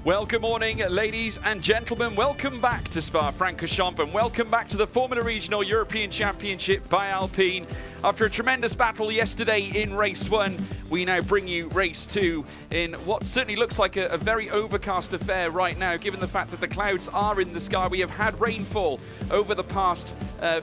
Well, good morning, ladies and gentlemen. Welcome back to Spa-Francorchamps and welcome back to the Formula Regional European Championship by Alpine. After a tremendous battle yesterday in Race 1, we now bring you Race 2 in what certainly looks like a very overcast affair right now, given the fact that the clouds are in the sky. We have had rainfall over the past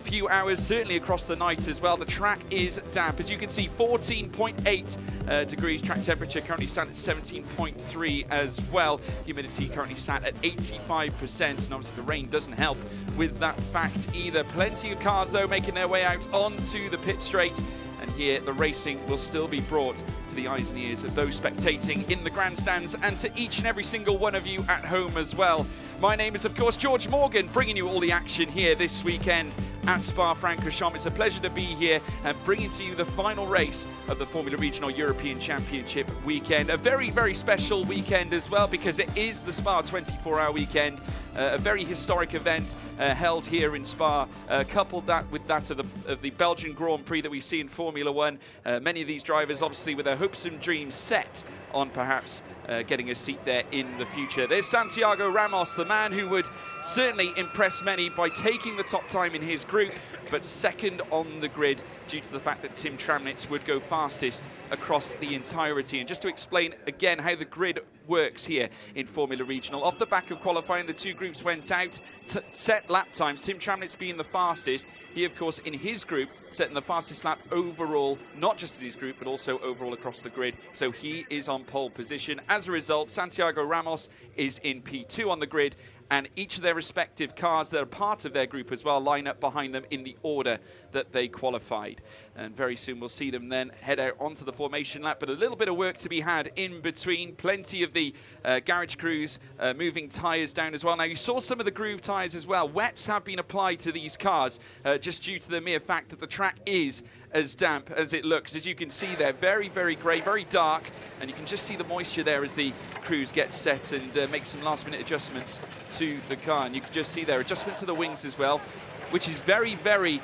few hours, certainly across the night as well. The track is damp. As you can see, 14.8 degrees track temperature, currently sat at 17.3 as well. Humidity currently sat at 85%, and obviously the rain doesn't help with that fact either. Plenty of cars though making their way out onto the pit straight, and here the racing will still be brought to the eyes and ears of those spectating in the grandstands and to each and every single one of you at home as well. My name is of course George Morgan, bringing you all the action here this weekend at Spa-Francorchamps. It's a pleasure to be here and bringing to you the final race of the Formula Regional European Championship weekend. A very, very special weekend as well, because it is the Spa 24-hour weekend. A very historic event held here in Spa, coupled that with that of the Belgian Grand Prix that we see in Formula 1. Many of these drivers obviously with their hopes and dreams set on perhaps getting a seat there in the future. There's Santiago Ramos, the man who would certainly impress many by taking the top time in his group, but second on the grid due to the fact that Tim Tramnitz would go fastest across the entirety. And just to explain again how the grid works here in Formula Regional, off the back of qualifying, the two groups went out to set lap times, Tim Tramnitz being the fastest. He, of course, in his group, setting the fastest lap overall, not just in his group, but also overall across the grid. So he is on pole position. As a result, Santiago Ramos is in P2 on the grid, and each of their respective cars that are part of their group as well line up behind them in the order that they qualified. And very soon we'll see them then head out onto the formation lap, but a little bit of work to be had in between. Plenty of the garage crews moving tyres down as well. Now, you saw some of the groove tyres as well. Wets have been applied to these cars just due to the mere fact that the track is as damp as it looks. As you can see there, very, very grey, very dark, and you can just see the moisture there as the crews get set and make some last-minute adjustments to the car. And you can just see there, adjustment to the wings as well, which is very, very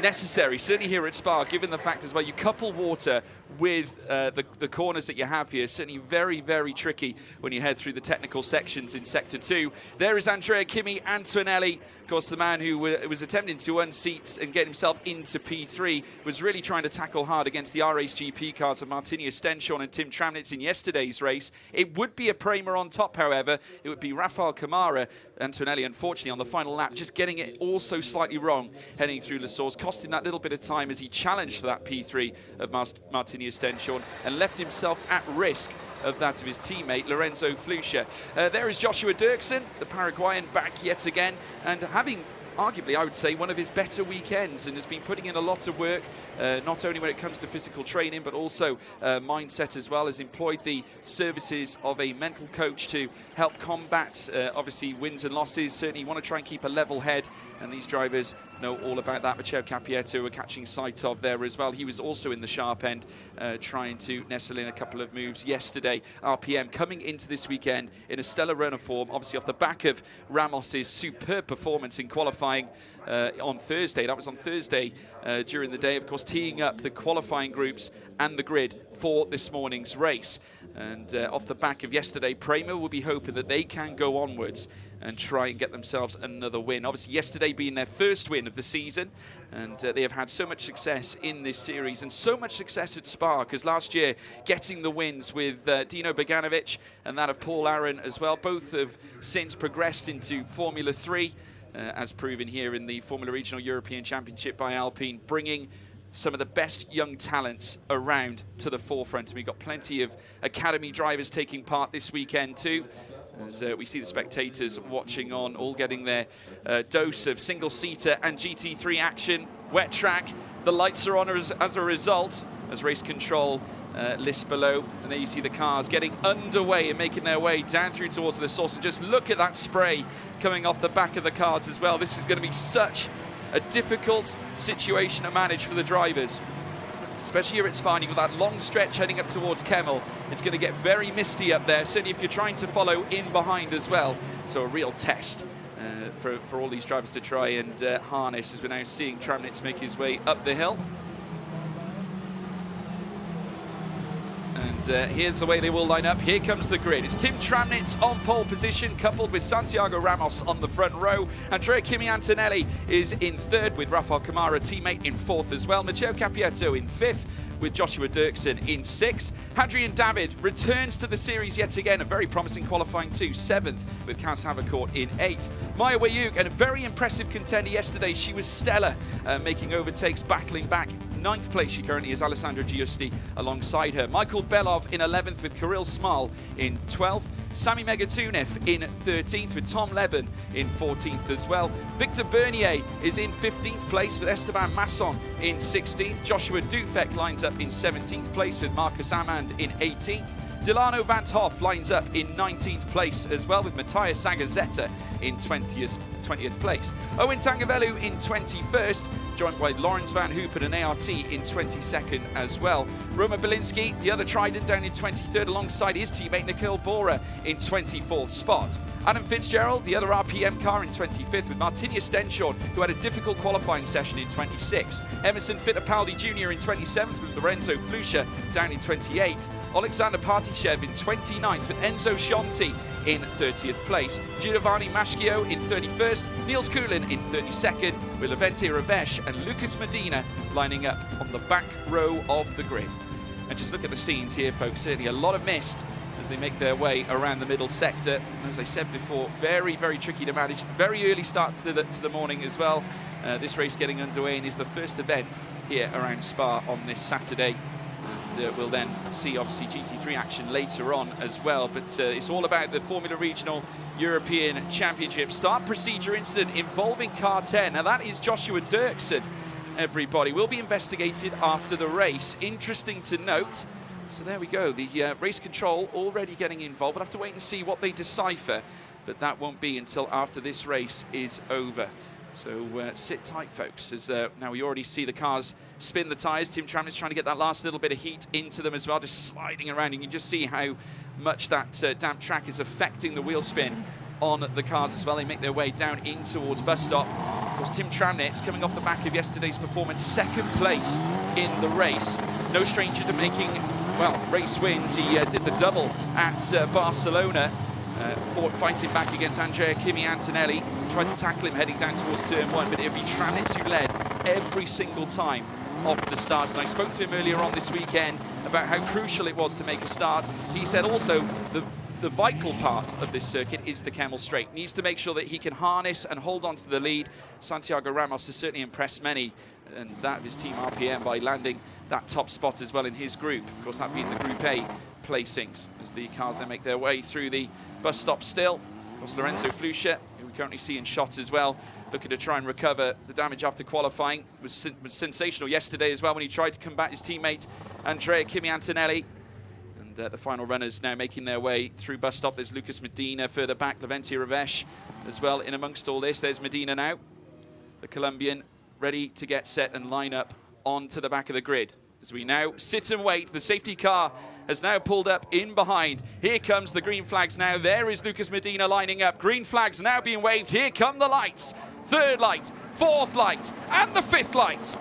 necessary, certainly here at Spa, given the fact as well you couple water with the corners that you have here. Certainly very, very tricky when you head through the technical sections in Sector 2. There is Andrea Kimi Antonelli, of course the man who was attempting to unseat and get himself into P3, was really trying to tackle hard against the R-Race GP cars of Martini Stenshorn and Tim Tramnitz in yesterday's race. It would be a Prema on top, however. It would be Rafael Camara. Antonelli, unfortunately, on the final lap, just getting it also slightly wrong, heading through Le Source, costing that little bit of time as he challenged for that P3 of Martini Stenshorn and left himself at risk of that of his teammate Lorenzo Flusha. There is Joshua Dirksen, the Paraguayan, back yet again, and having arguably, I would say, one of his better weekends, and has been putting in a lot of work, not only when it comes to physical training, but also mindset as well. Has employed the services of a mental coach to help combat, obviously, wins and losses. Certainly, you want to try and keep a level head, and these drivers know all about that. Matteo Capietto were catching sight of there as well. He was also in the sharp end, trying to nestle in a couple of moves yesterday. RPM coming into this weekend in a stellar run of form, obviously off the back of Ramos's superb performance in qualifying on Thursday. That was on Thursday during the day, of course, teeing up the qualifying groups and the grid for this morning's race. And off the back of yesterday, Prema will be hoping that they can go onwards and try and get themselves another win. Obviously, yesterday being their first win of the season, and they have had so much success in this series and so much success at Spa, because last year getting the wins with Dino Beganovic and that of Paul Aaron as well. Both have since progressed into Formula 3, as proven here in the Formula Regional European Championship by Alpine, bringing some of the best young talents around to the forefront. And we've got plenty of academy drivers taking part this weekend too, as we see the spectators watching on, all getting their dose of single-seater and GT3 action. Wet track, the lights are on as a result, as race control lists below. And there you see the cars getting underway and making their way down through towards the source. And just look at that spray coming off the back of the cars as well. This is going to be such a difficult situation to manage for the drivers, especially here at Spa. You've got that long stretch heading up towards Kemmel. It's going to get very misty up there, certainly if you're trying to follow in behind as well. So a real test for all these drivers to try and harness, as we're now seeing Tramnitz make his way up the hill. And here's the way they will line up. Here comes the grid. It's Tim Tramnitz on pole position, coupled with Santiago Ramos on the front row. Andrea Kimi Antonelli is in third, with Rafael Camara, teammate, in fourth as well. Matteo Capietto in fifth, with Joshua Dirksen in sixth. Hadrian David returns to the series yet again, a very promising qualifying too, seventh, with Kaz Havercourt in eighth. Maya Wayug, and a very impressive contender yesterday. She was stellar, making overtakes, battling back. Ninth place she currently is, Alessandra Giusti alongside her. Michael Belov in 11th, with Kirill Smal in 12th. Sami Megatunev in 13th, with Tom Leben in 14th as well. Victor Bernier is in 15th place, with Esteban Masson in 16th. Joshua Dufek lines up in 17th place, with Marcus Amand in 18th. Delano Van 't Hoff lines up in 19th place as well, with Matthias Sagazeta in 20th place. Owen Tangavelu in 21st, joined by Lawrence Van Hoopen and ART in 22nd as well. Roma Belinsky, the other Trident, down in 23rd alongside his teammate Nikhil Bora in 24th spot. Adam Fitzgerald, the other RPM car, in 25th, with Martinia Stenshorn, who had a difficult qualifying session, in 26th. Emerson Fittipaldi Jr. in 27th, with Lorenzo Flusha down in 28th. Alexander Partishev in 29th, with Enzo Scianti in 30th place. Giovanni Maschio in 31st, Niels Kulin in 32nd, with Levente Ravesh and Lucas Medina lining up on the back row of the grid. And just look at the scenes here, folks. Certainly a lot of mist as they make their way around the middle sector. And as I said before, very, very tricky to manage. Very early start to the morning as well. This race getting underway, and is the first event here around Spa on this Saturday. We'll then see, obviously, GT3 action later on as well. But it's all about the Formula Regional European Championship. Start procedure incident involving car 10. Now, that is Joshua Dirksen, everybody. Will be investigated after the race. Interesting to note. So there we go. The race control already getting involved. We'll have to wait and see what they decipher. But that won't be until after this race is over. So sit tight, folks, as now we already see the cars spin the tyres. Tim Tramnitz trying to get that last little bit of heat into them as well, just sliding around. You can just see how much that damp track is affecting the wheel spin on the cars as well. They make their way down in towards bus stop. Of course, Tim Tramnitz, coming off the back of yesterday's performance, second place in the race. No stranger to making, well, race wins. He did the double at Barcelona. Fighting back against Andrea Kimi Antonelli, tried to tackle him heading down towards turn one, but it would be Tramnitz who led every single time off the start. And I spoke to him earlier on this weekend about how crucial it was to make a start. He said also the vital part of this circuit is the Kemmel Straight. Needs to make sure that he can harness and hold on to the lead. Santiago Ramos has certainly impressed many, and that of his team RPM, by landing that top spot as well in his group. Of course, that being the Group A placings, as the cars then make their way through the bus stop still. Of course, Lorenzo Flusha, who we currently see in shot as well, looking to try and recover the damage after qualifying. It was sensational yesterday as well when he tried to combat his teammate Andrea Kimi Antonelli. And the final runners now making their way through bus stop. There's Lucas Medina further back, Levente Ravesh as well in amongst all this. There's Medina now, the Colombian, ready to get set and line up onto the back of the grid. As we now sit and wait, the safety car has now pulled up in behind. Here comes the green flags now. There is Lucas Medina lining up. Green flags now being waved. Here come the lights. Third light, fourth light, and the fifth light.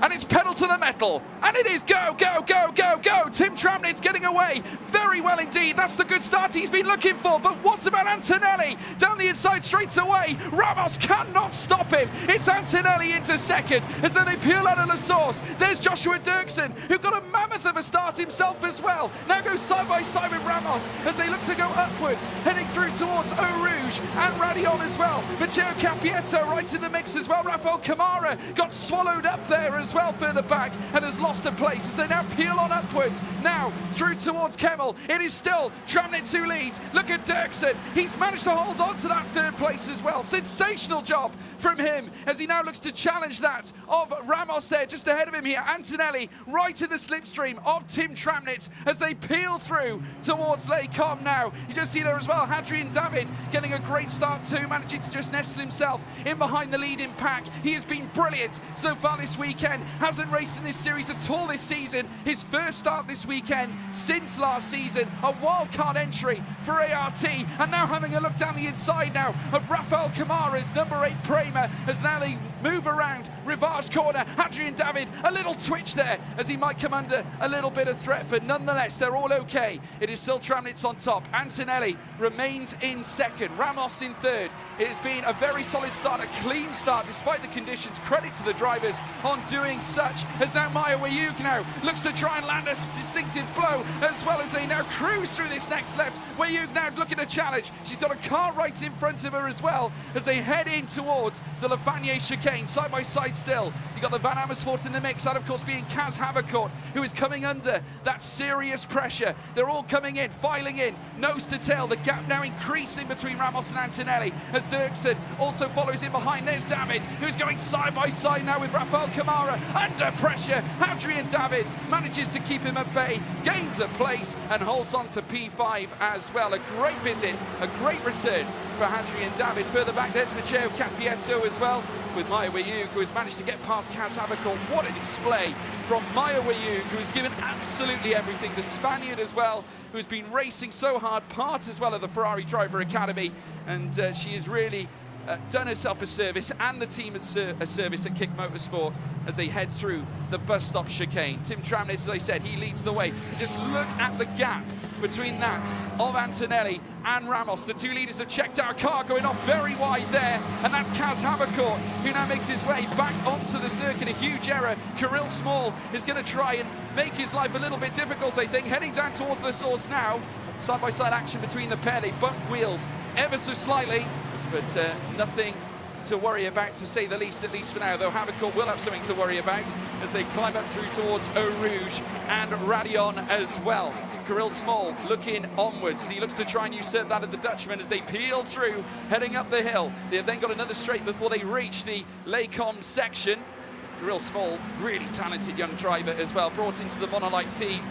And it's pedal to the metal. And it is go, go, go, go, go. Tim Tramnitz getting away very well indeed. That's the good start he's been looking for. But what about Antonelli? Down the inside straight away. Ramos cannot stop him. It's Antonelli into second as then they peel out of the source. There's Joshua Dirksen, who got a mammoth of a start himself as well. Now goes side by side with Ramos as they look to go upwards, heading through towards Eau Rouge and Radion as well. Matteo Capietto right in the mix as well. Rafael Camara got swallowed up there as well further back and has lost a place as they now peel on upwards. Now through towards Kemmel. It is still Tramnitz who leads. Look at Dirksen. He's managed to hold on to that third place as well. Sensational job from him as he now looks to challenge that of Ramos there just ahead of him here. Antonelli right in the slipstream of Tim Tramnitz as they peel through towards Les Combes now. You just see there as well Hadrian David getting a great start too, managing to just nestle himself in behind the leading pack. He has been brilliant so far this weekend. Hasn't raced in this series at all this season. His first start this weekend since last season. A wildcard entry for ART. And now having a look down the inside now of Rafael Camara's number 8 Prema as now they move around Rivage corner, Hadrian David, a little twitch there as he might come under a little bit of threat, but nonetheless, they're all okay. It is still Tramnitz on top. Antonelli remains in second, Ramos in third. It has been a very solid start, a clean start despite the conditions. Credit to the drivers on doing such, as now Maya Wayug now looks to try and land a distinctive blow, as well as they now cruise through this next left. Wayug now looking to challenge. She's got a car right in front of her as well as they head in towards the Lafanier chicane, side by side still. You got the Van Amersfoort in the mix, that of course being Kaz Havercourt, who is coming under that serious pressure. They're all coming in, filing in, nose to tail. The gap now increasing between Ramos and Antonelli as Dirksen also follows in behind. There's David, who's going side by side now with Rafael Camara. Under pressure, Hadrian David manages to keep him at bay, gains a place and holds on to P5 as well. A great visit, a great return for Hadrian David. Further back, there's Matteo Capietto as well, with Maya Wayug, who has managed to get past Kaz Havercourt. What a display from Maya Wayug, who has given absolutely everything. The Spaniard as well, who has been racing so hard, part as well of the Ferrari Driver Academy, and she has really done herself a service and the team a service at Kick Motorsport as they head through the bus stop chicane. Tim Tramnitz, as I said, he leads the way. Just look at the gap between that of Antonelli and Ramos. The two leaders have checked out, a car going off very wide there, and that's Kaz Havercourt, who now makes his way back onto the circuit. A huge error. Kirill Small is going to try and make his life a little bit difficult, I think, heading down towards the source now. Side-by-side action between the pair. They bump wheels ever so slightly, but nothing to worry about, to say the least, at least for now, though Havercourt will have something to worry about as they climb up through towards Eau Rouge and Radion as well. Kirill Small looking onwards as he looks to try and usurp that of the Dutchman as they peel through, heading up the hill. They have then got another straight before they reach the Lecom section. Kirill Small, really talented young driver as well, brought into the Monolite team.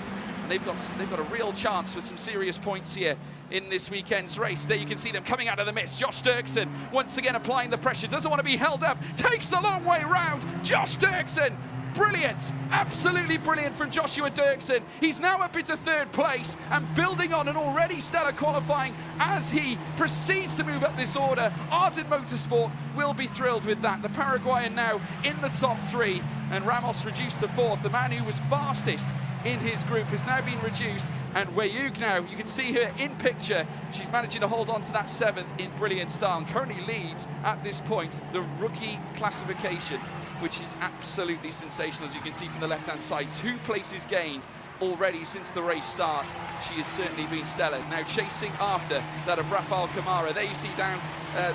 They've got a real chance for some serious points here in this weekend's race. There you can see them coming out of the mist. Josh Dirksen once again applying the pressure, doesn't want to be held up, takes the long way round. Josh Dirksen, brilliant, absolutely brilliant from Joshua Dirksen. He's now up into third place and building on an already stellar qualifying as he proceeds to move up this order. Ardennes Motorsport will be thrilled with that. The Paraguayan now in the top three, and Ramos reduced to fourth. The man who was fastest in his group has now been reduced, and Wayug now, you can see her in picture, she's managing to hold on to that seventh in brilliant style and currently leads at this point the rookie classification, which is absolutely sensational, as you can see from the left hand side. 2 places gained already since the race start. She has certainly been stellar. Now chasing after that of Rafael Camara. There you see down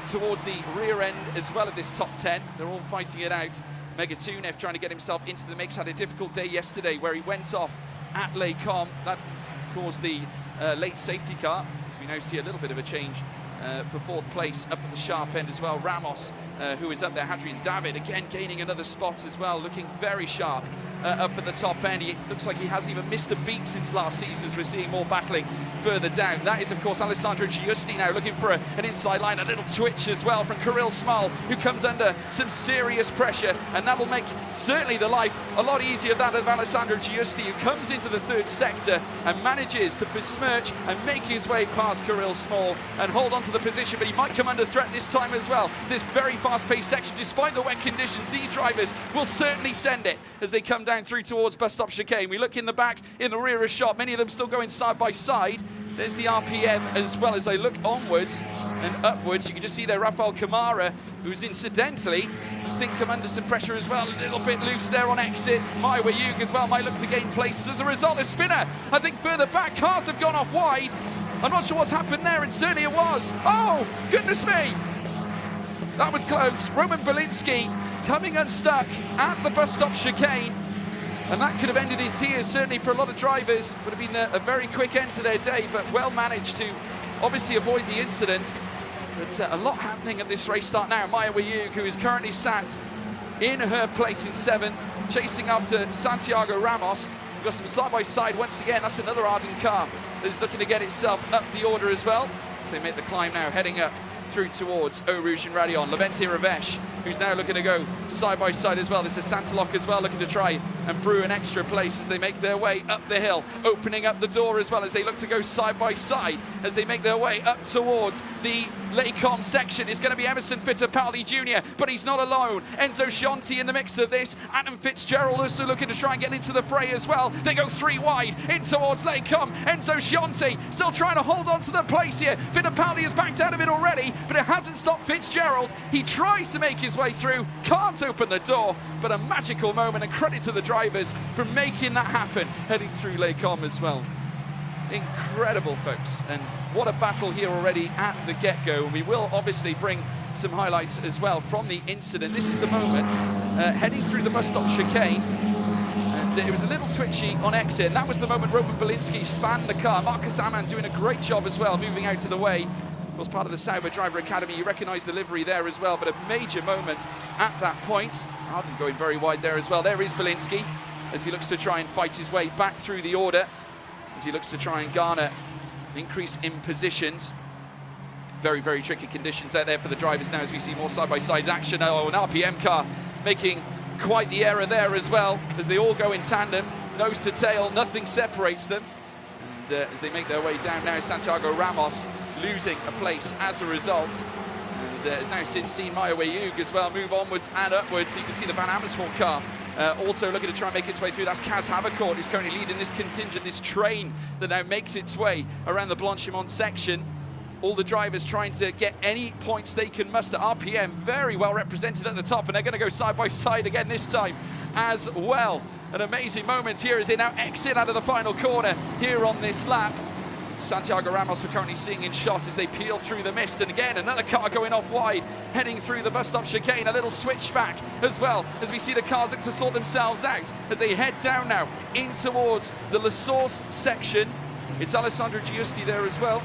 towards the rear end as well of this top 10. They're all fighting it out. Megatunev trying to get himself into the mix, had a difficult day yesterday where he went off at Lecom. That caused the late safety car, as we now see a little bit of a change for fourth place up at the sharp end as well. Ramos, who is up there. Hadrian David again gaining another spot as well, looking very sharp up at the top end. He looks like he hasn't even missed a beat since last season, as we're seeing more battling further down. That is of course Alessandro Giusti now looking for an inside line, a little twitch as well from Kirill Small, who comes under some serious pressure, and that will make certainly the life a lot easier, that of Alessandro Giusti, who comes into the third sector and manages to besmirch and make his way past Kirill Small and hold on to the position, but he might come under threat this time as well. This very fast-paced section, despite the wet conditions, these drivers will certainly send it as they come down through towards bus stop chicane. We look in the back, in the rear of shot, many of them still going side by side. There's the RPM as well. As I look onwards and upwards, you can just see there Rafael Camara, who's incidentally, I think, come under some pressure as well. A little bit loose there on exit. Maya Wayug as well might look to gain places as a result. A spinner, I think, further back. Cars have gone off wide. I'm not sure what's happened there, and certainly it was. Oh, goodness me. That was close. Roman Belinsky coming unstuck at the bus stop chicane. And that could have ended in tears, certainly for a lot of drivers. Would have been a very quick end to their day, but well managed to obviously avoid the incident. But a lot happening at this race start now. Maya Wayug, who is currently sat in her place in 7th, chasing after Santiago Ramos. We've got some side-by-side once again. That's another Ardennes car that is looking to get itself up the order as well, as they make the climb now, heading up through towards Eau Rouge and Radion. Levente Ravesh who's now looking to go side by side as well. This is Santalok as well, looking to try and brew an extra place as they make their way up the hill, opening up the door as well as they look to go side by side as they make their way up towards the Lecom section. It's going to be Emerson Fittipaldi Jr., but he's not alone. Enzo Scianti in the mix of this. Adam Fitzgerald also looking to try and get into the fray as well. They go 3 wide in towards Lecom. Enzo Scianti still trying to hold on to the place here. Fittipaldi has backed out of it already, but it hasn't stopped Fitzgerald. He tries to make his way through, can't open the door, but a magical moment, and credit to the drivers for making that happen, heading through Lecom as well. Incredible, folks, and what a battle here already at the get-go. We will obviously bring some highlights as well from the incident. This is the moment heading through the bus stop chicane, and it was a little twitchy on exit, and that was the moment Roman Belinsky spanned the car. Marcus Amann doing a great job as well, moving out of the way. Of course, part of the Sauber Driver Academy, you recognise the livery there as well, but a major moment at that point. Arden going very wide there as well. There is Belinsky as he looks to try and fight his way back through the order, as he looks to try and garner an increase in positions. Very, very tricky conditions out there for the drivers now as we see more side-by-side action. Oh, an RPM car making quite the error there as well, as they all go in tandem, nose to tail, nothing separates them. And as they make their way down now, Santiago Ramos losing a place as a result. And has now since seen Maya Weyug as well move onwards and upwards. So you can see the Van Amersfoort car also looking to try and make its way through. That's Kaz Havercourt, who's currently leading this contingent, this train that now makes its way around the Blanchimont section. All the drivers trying to get any points they can muster. RPM very well represented at the top, and they're going to go side by side again this time as well. An amazing moment here as they now exit out of the final corner here on this lap. Santiago Ramos we're currently seeing in shot as they peel through the mist, and again another car going off wide, heading through the bus stop chicane. A little switchback as well as we see the cars look to sort themselves out as they head down now in towards the La Source section. It's Alessandro Giusti there as well.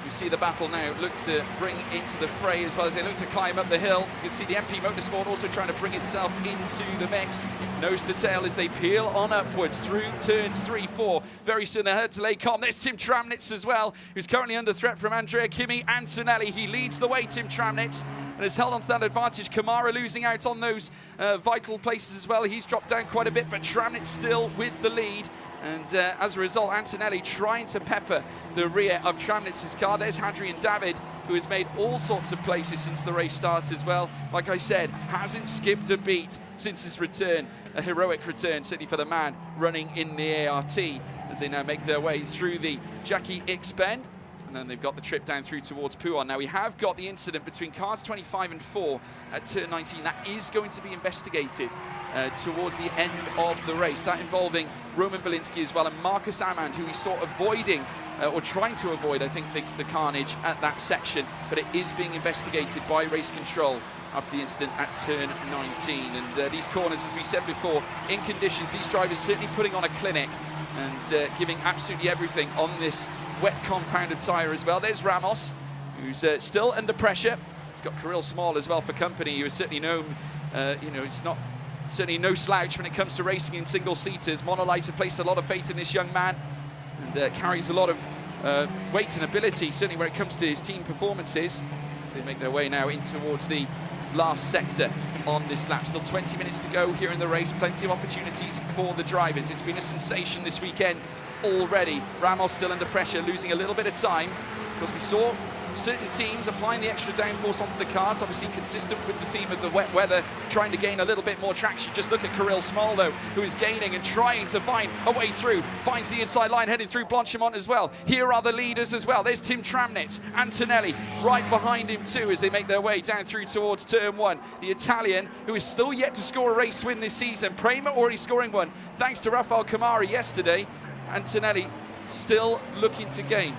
You see the battle now look to bring into the fray as well as they look to climb up the hill. You can see the MP Motorsport also trying to bring itself into the mix. Nose to tail as they peel on upwards through turns 3, 4. Very soon they'll head to Lecom. There's Tim Tramnitz as well, who's currently under threat from Andrea Kimi Antonelli. He leads the way, Tim Tramnitz, and has held on to that advantage. Kamara losing out on those vital places as well. He's dropped down quite a bit, but Tramnitz still with the lead. And as a result, Antonelli trying to pepper the rear of Tramnitz's car. There's Hadrian David, who has made all sorts of places since the race started as well. Like I said, hasn't skipped a beat since his return. A heroic return, certainly for the man running in the ART, as they now make their way through the Jackie X bend. And then they've got the trip down through towards Pouhon. Now we have got the incident between cars 25 and 4 at turn 19. That is going to be investigated towards the end of the race. That involving Roman Belinsky as well, and Marcus Amann, who we saw avoiding or trying to avoid, I think, the carnage at that section. But it is being investigated by race control after the incident at turn 19. And these corners, as we said before, in conditions, these drivers certainly putting on a clinic and giving absolutely everything on this wet compounded tyre as well. There's Ramos, who's still under pressure. He's got Kirill Small as well for company, who is certainly known, it's not certainly no slouch when it comes to racing in single-seaters. Monolight have placed a lot of faith in this young man and carries a lot of weight and ability, certainly when it comes to his team performances, as they make their way now in towards the last sector on this lap. Still 20 minutes to go here in the race. Plenty of opportunities for the drivers. It's been a sensation this weekend already. Ramos still under pressure, losing a little bit of time, because we saw certain teams applying the extra downforce onto the cars, obviously consistent with the theme of the wet weather, trying to gain a little bit more traction. Just look at Kirill Small, though, who is gaining and trying to find a way through. Finds the inside line, heading through Blanchimont as well. Here are the leaders as well. There's Tim Tramnitz, Antonelli right behind him too as they make their way down through towards turn 1. The Italian, who is still yet to score a race win this season. Prema already scoring one, thanks to Rafael Kamara yesterday. Antonelli still looking to gain.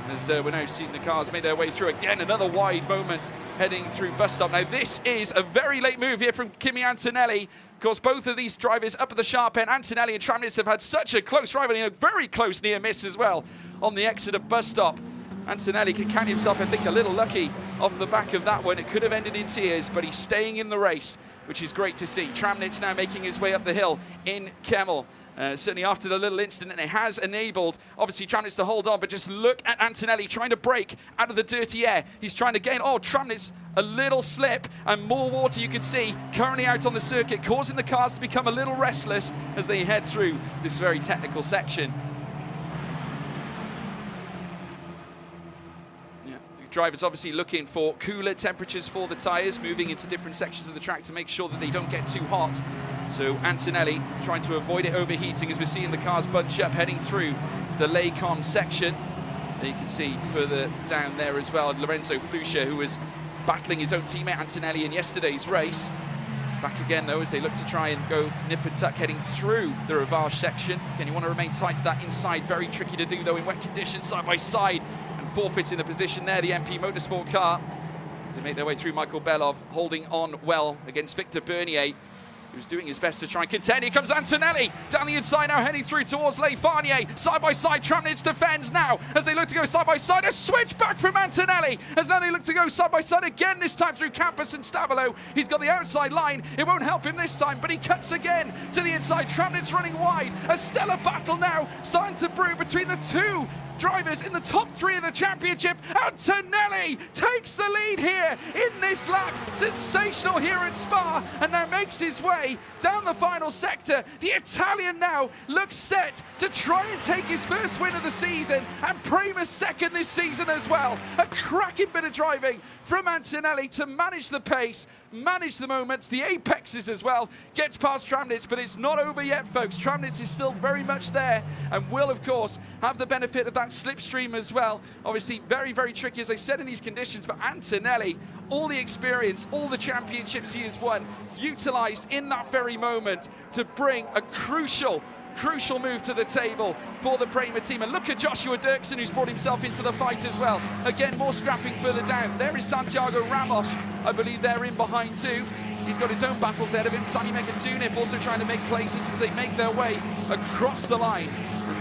As we're now seeing the cars make their way through. Again, another wide moment heading through bus stop. Now, this is a very late move here from Kimi Antonelli. Of course, both of these drivers up at the sharp end. Antonelli and Tramnitz have had such a close rivalry, a very close near miss as well on the exit of bus stop. Antonelli can count himself, I think, a little lucky off the back of that one. It could have ended in tears, but he's staying in the race, which is great to see. Tramnitz now making his way up the hill in Kemmel. certainly after the little incident. It has enabled, obviously, Tramnitz to hold on, but just look at Antonelli trying to break out of the dirty air. He's trying to gain. Oh, Tramnitz, a little slip and more water you can see currently out on the circuit, causing the cars to become a little restless as they head through this very technical section. Drivers obviously looking for cooler temperatures for the tyres, moving into different sections of the track to make sure that they don't get too hot. So Antonelli trying to avoid it overheating as we're seeing the cars bunch up heading through the Lecom section. There you can see further down there as well, Lorenzo Fluscia, who was battling his own teammate Antonelli in yesterday's race. Back again though as they look to try and go nip and tuck heading through the Rivage section. Again, you want to remain tight to that inside, very tricky to do though in wet conditions, side by side. Forfeiting the position there, the MP Motorsport car, as they make their way through. Michael Belov holding on well against Victor Bernier, who's doing his best to try and contend. Here comes Antonelli down the inside now, heading through towards Le Farnier. Side by side, Tramnitz defends now as they look to go side by side. A switch back from Antonelli as now they look to go side by side again, this time through Campos and Stavolo. He's got the outside line. It won't help him this time, but he cuts again to the inside. Tramnitz running wide. A stellar battle now starting to brew between the two drivers in the top three of the championship. Antonelli takes the lead here in this lap. Sensational here at Spa, and now makes his way down the final sector. The Italian now looks set to try and take his first win of the season, and Prama's second this season as well. A cracking bit of driving from Antonelli to manage the pace, manage the moments, the apexes as well. Gets past Tramnitz, but it's not over yet, folks. Tramnitz is still very much there and will, of course, have the benefit of that slipstream as well. Obviously, very, very tricky, as I said, in these conditions, but Antonelli, all the experience, all the championships he has won, utilised in that very moment to bring a crucial move to the table for the Prema team. And look at Joshua Dirksen, who's brought himself into the fight as well. Again, more scrapping further down. There is Santiago Ramos. I believe they're in behind too. He's got his own battles ahead of him. Sani Megatunip also trying to make places as they make their way across the line.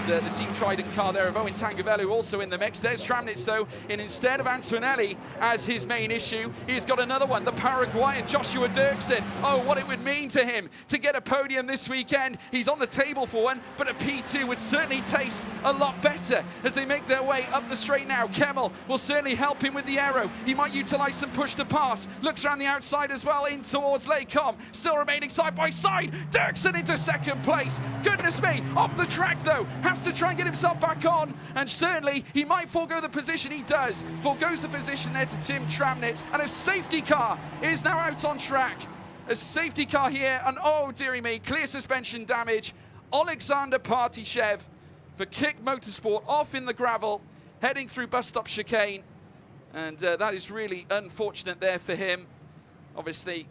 And the Team Trident car there of Owen Tangavellu also in the mix. There's Tramnitz though, and instead of Antonelli as his main issue, he's got another one, the Paraguayan Joshua Dirksen. Oh, what it would mean to him to get a podium this weekend. He's on the table for one, but a P2 would certainly taste a lot better as they make their way up the straight now. Kemmel will certainly help him with the aero. He might utilise some push to pass. Looks around the outside as well in towards Lecom. Still remaining side by side. Dirksen into second place. Goodness me, off the track though. Has to try and get himself back on, and certainly he might forego the position. He does. Forgoes the position there to Tim Tramnitz, and a safety car is now out on track. A safety car here, and oh dearie me, clear suspension damage. Alexander Partishev for Kick Motorsport off in the gravel, heading through bus stop chicane, and that is really unfortunate there for him. Obviously,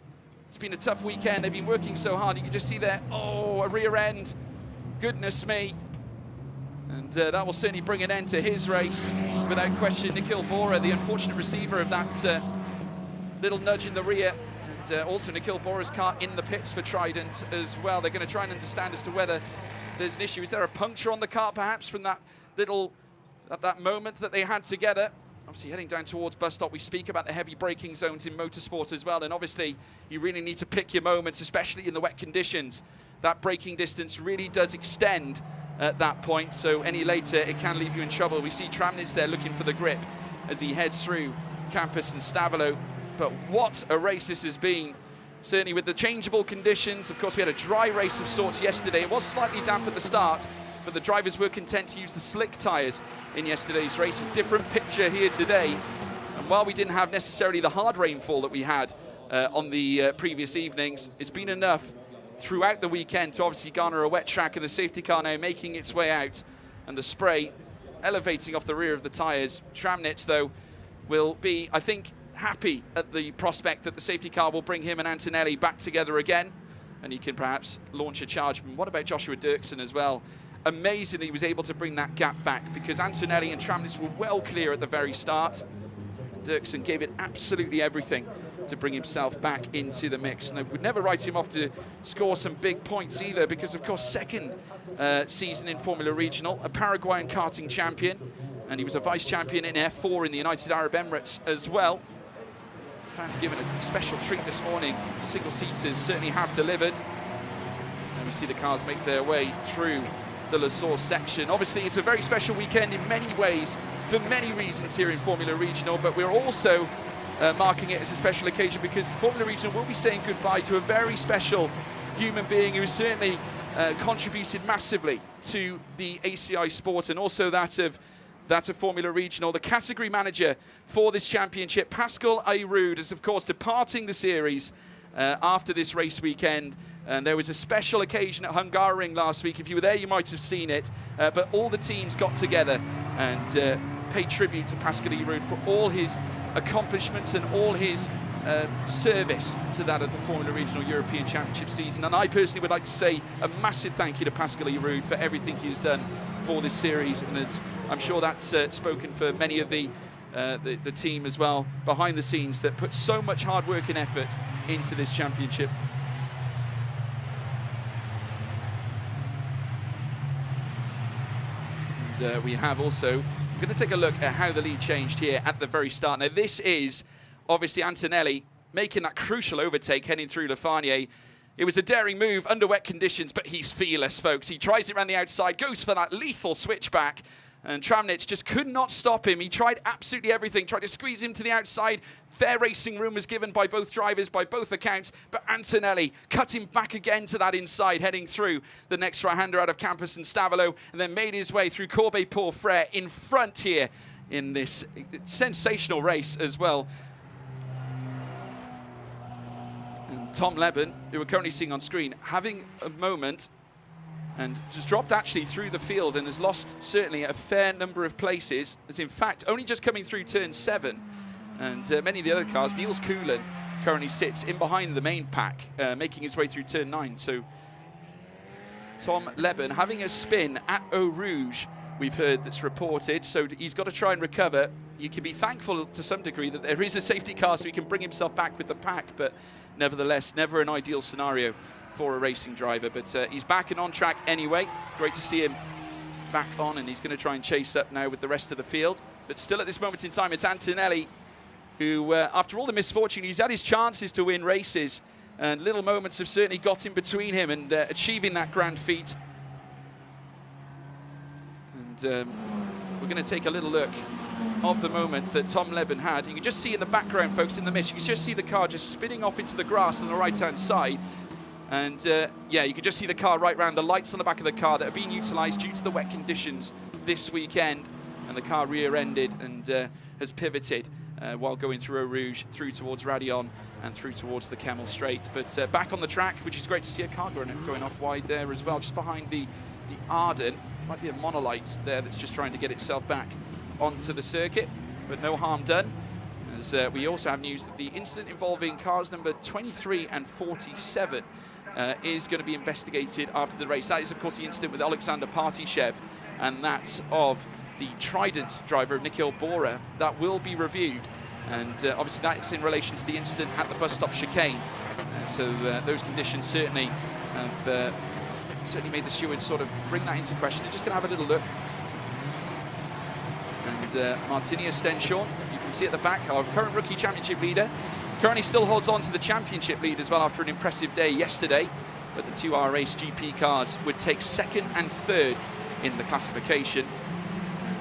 it's been a tough weekend. They've been working so hard. You can just see there, oh, a rear end. Goodness me. And that will certainly bring an end to his race. Without question, Nikhil Bora, the unfortunate receiver of that little nudge in the rear. And also Nikhil Bora's car in the pits for Trident as well. They're going to try and understand as to whether there's an issue. Is there a puncture on the car perhaps from that little, that moment that they had together? Obviously heading down towards bus stop, we speak about the heavy braking zones in motorsport as well. And obviously you really need to pick your moments, especially in the wet conditions. That braking distance really does extend at that point, so any later it can leave you in trouble. We see Tramnitz there looking for the grip as he heads through Campos and Stavolo. But what a race this has been, certainly with the changeable conditions. Of course, we had a dry race of sorts yesterday. It was slightly damp at the start, but the drivers were content to use the slick tyres in yesterday's race. A different picture here today, and while we didn't have necessarily the hard rainfall that we had on the previous evenings, it's been enough throughout the weekend to obviously garner a wet track, and the safety car now making its way out and the spray elevating off the rear of the tyres. Tramnitz though will be, I think, happy at the prospect that the safety car will bring him and Antonelli back together again, and he can perhaps launch a charge. And what about Joshua Dirksen as well? Amazingly, he was able to bring that gap back because Antonelli and Tramnitz were well clear at the very start. Dirksen gave it absolutely everything to bring himself back into the mix. And I would never write him off to score some big points either, because of course second season in Formula Regional, a Paraguayan karting champion, and he was a vice champion in F4 in the United Arab Emirates as well. Fans given a special treat this morning. Single seaters certainly have delivered. And we see the cars make their way through the La Source section. Obviously, it's a very special weekend in many ways, for many reasons here in Formula Regional, but we're also marking it as a special occasion because Formula Regional will be saying goodbye to a very special human being who certainly contributed massively to the ACI sport and also that of Formula Regional. The category manager for this championship, Pascal Ayroud, is of course departing the series after this race weekend. And there was a special occasion at Hungaroring last week. If you were there, you might have seen it. But all the teams got together and paid tribute to Pascal Ayroud for all his accomplishments and all his service to that of the Formula Regional European Championship season. And I personally would like to say a massive thank you to Pascal Ayroud for everything he has done for this series. And I'm sure that's spoken for many of the team as well behind the scenes that put so much hard work and effort into this championship. And we have also, we're going to take a look at how the lead changed here at the very start. Now this is obviously Antonelli making that crucial overtake heading through Le Farnier. It was a daring move under wet conditions, but he's fearless, folks. He tries it around the outside, goes for that lethal switchback, and Tramnich just could not stop him. He tried absolutely everything, tried to squeeze him to the outside. Fair racing room was given by both drivers, by both accounts, but Antonelli cut him back again to that inside, heading through the next right-hander out of Campos and Stavolo, and then made his way through Corbeil-Pourfray in front here in this sensational race as well. And Tom Leben, who we're currently seeing on screen, having a moment and just dropped actually through the field and has lost certainly a fair number of places. As in fact, only just coming through turn 7. And many of the other cars, Niels Coughlan currently sits in behind the main pack, making his way through turn 9. So Tom Leben having a spin at Eau Rouge, we've heard that's reported. So he's got to try and recover. You can be thankful to some degree that there is a safety car so he can bring himself back with the pack, but nevertheless, never an ideal scenario for a racing driver. But he's back and on track anyway. Great to see him back on, and he's going to try and chase up now with the rest of the field. But still at this moment in time, it's Antonelli who, after all the misfortune, he's had his chances to win races, and little moments have certainly got in between him and achieving that grand feat. And we're going to take a little look of the moment that Tom Leben had. You can just see in the background, folks, in the mist, you can just see the car just spinning off into the grass on the right-hand side. And yeah, you can just see the car right round, the lights on the back of the car that have been utilised due to the wet conditions this weekend. And the car rear-ended and has pivoted while going through Eau Rouge, through towards Raidillon and through towards the Kemmel Straight. But back on the track, which is great to see a car going off wide there as well, just behind the Ardennes. Might be a monolite there that's just trying to get itself back onto the circuit, but no harm done. As we also have news that the incident involving cars number 23 and 47 is going to be investigated after the race. That is, of course, the incident with Alexander Partyshev, and that's of the Trident driver, Nikhil Bora. That will be reviewed, and obviously that's in relation to the incident at the bus stop chicane. So those conditions certainly have certainly made the stewards sort of bring that into question. They're just going to have a little look. And Martinia Stenshorn, you can see at the back, our current rookie championship leader, currently still holds on to the championship lead as well after an impressive day yesterday. But the 2R Race GP cars would take 2nd and 3rd in the classification.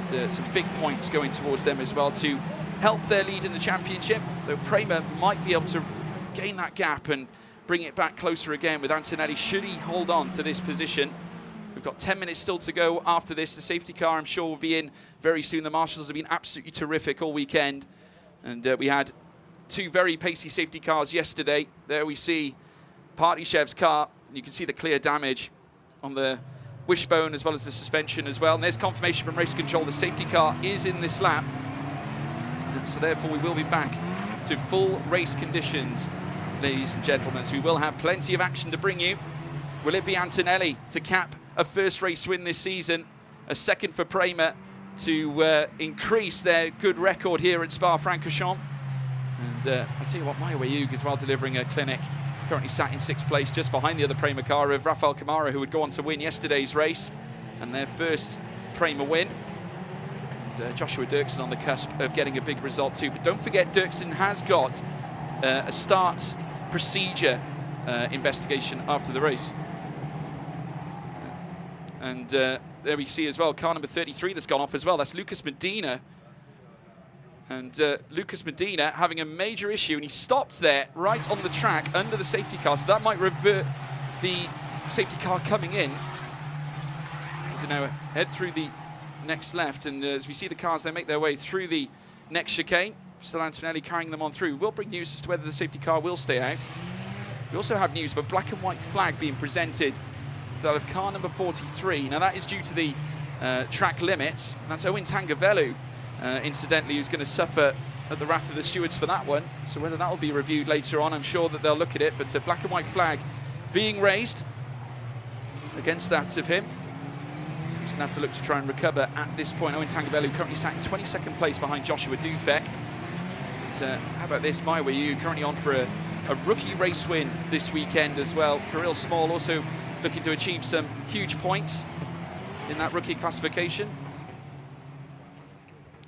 And some big points going towards them as well to help their lead in the championship, though Prema might be able to gain that gap and bring it back closer again with Antonelli, should he hold on to this position. We've got 10 minutes still to go after this. The safety car, I'm sure, will be in very soon. The marshals have been absolutely terrific all weekend. And we had 2 very pacey safety cars yesterday. There we see Partyshev's car. You can see the clear damage on the wishbone as well as the suspension as well. And there's confirmation from race control. The safety car is in this lap. And so therefore we will be back to full race conditions, ladies and gentlemen. So we will have plenty of action to bring you. Will it be Antonelli to cap a first race win this season? A second for Prema to increase their good record here at Spa-Francorchamps. And I'll tell you what, Maya Wayug as well delivering a clinic. Currently sat in 6th place just behind the other Prema car of Rafael Camara, who would go on to win yesterday's race and their first Prema win. And Joshua Dirksen on the cusp of getting a big result too. But don't forget, Dirksen has got a start procedure investigation after the race. And there we see as well, car number 33 that's gone off as well. That's Lucas Medina. And Lucas Medina having a major issue, and he stopped there right on the track under the safety car. So that might revert the safety car coming in. As they now head through the next left, and as we see the cars, they make their way through the next chicane. Still Antonelli carrying them on through. We'll bring news as to whether the safety car will stay out. We also have news of a black and white flag being presented for that of car number 43. Now that is due to the track limits. That's Owen Tangavelu, incidentally, who's going to suffer at the wrath of the stewards for that one. So whether that will be reviewed later on, I'm sure that they'll look at it. But a black and white flag being raised against that of him. So he's going to have to look to try and recover at this point. Owen Tangavelu currently sat in 22nd place behind Joshua Dufek. But how about this, My Way You, currently on for a rookie race win this weekend as well. Kirill Small also looking to achieve some huge points in that rookie classification.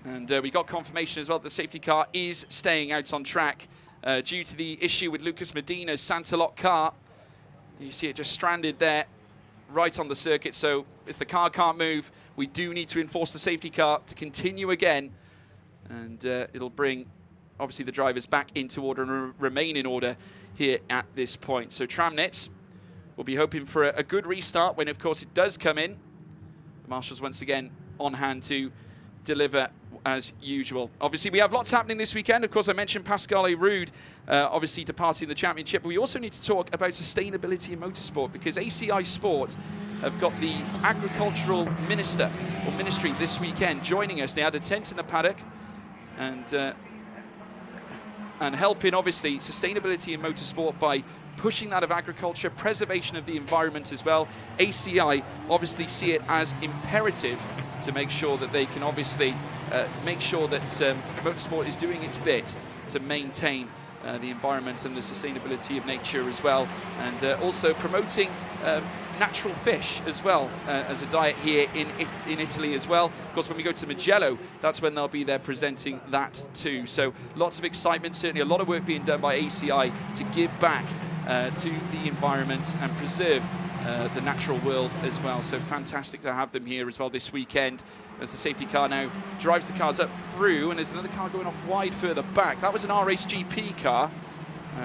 And we got confirmation as well that the safety car is staying out on track due to the issue with Lucas Medina's Santaloc car. You see it just stranded there right on the circuit. So if the car can't move, we do need to enforce the safety car to continue again. And it'll bring, obviously, the drivers back into order and remain in order here at this point. So Tramnits will be hoping for a good restart when, of course, it does come in. The marshals once again on hand to deliver as usual. Obviously, we have lots happening this weekend. Of course, I mentioned Pascal Ruud, obviously departing the championship. But we also need to talk about sustainability in motorsport, because ACI Sport have got the agricultural minister or ministry this weekend joining us. They had a tent in the paddock and helping, obviously, sustainability in motorsport by pushing that of agriculture, preservation of the environment as well. ACI obviously see it as imperative to make sure that they can obviously make sure that motorsport is doing its bit to maintain the environment and the sustainability of nature as well, and also promoting natural fish as well as a diet here in Italy as well. Of course, when we go to Mugello, that's when they'll be there presenting that too. So lots of excitement, certainly a lot of work being done by ACI to give back to the environment and preserve the natural world as well. So fantastic to have them here as well this weekend, as the safety car now drives the cars up through, and there's another car going off wide further back. That was an RACE GP car,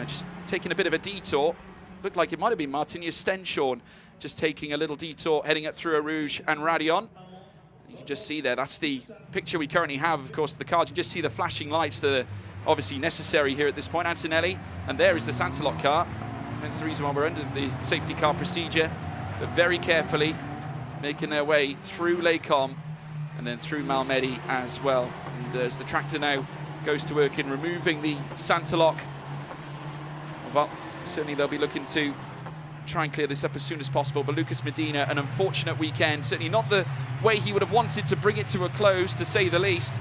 just taking a bit of a detour. Looked like it might have been Martinius Stenshorn, just taking a little detour, heading up through Eau Rouge and Radion. You can just see there, that's the picture we currently have, of course, the cars. You can just see the flashing lights that are obviously necessary here at this point. Antonelli, and there is the Santaloc car. That's the reason why we're under the safety car procedure, but very carefully making their way through Lecom and then through Malmedy as well. And as the tractor now goes to work in removing the Santaloc, well, certainly they'll be looking to try and clear this up as soon as possible. But Lucas Medina, an unfortunate weekend, certainly not the way he would have wanted to bring it to a close, to say the least.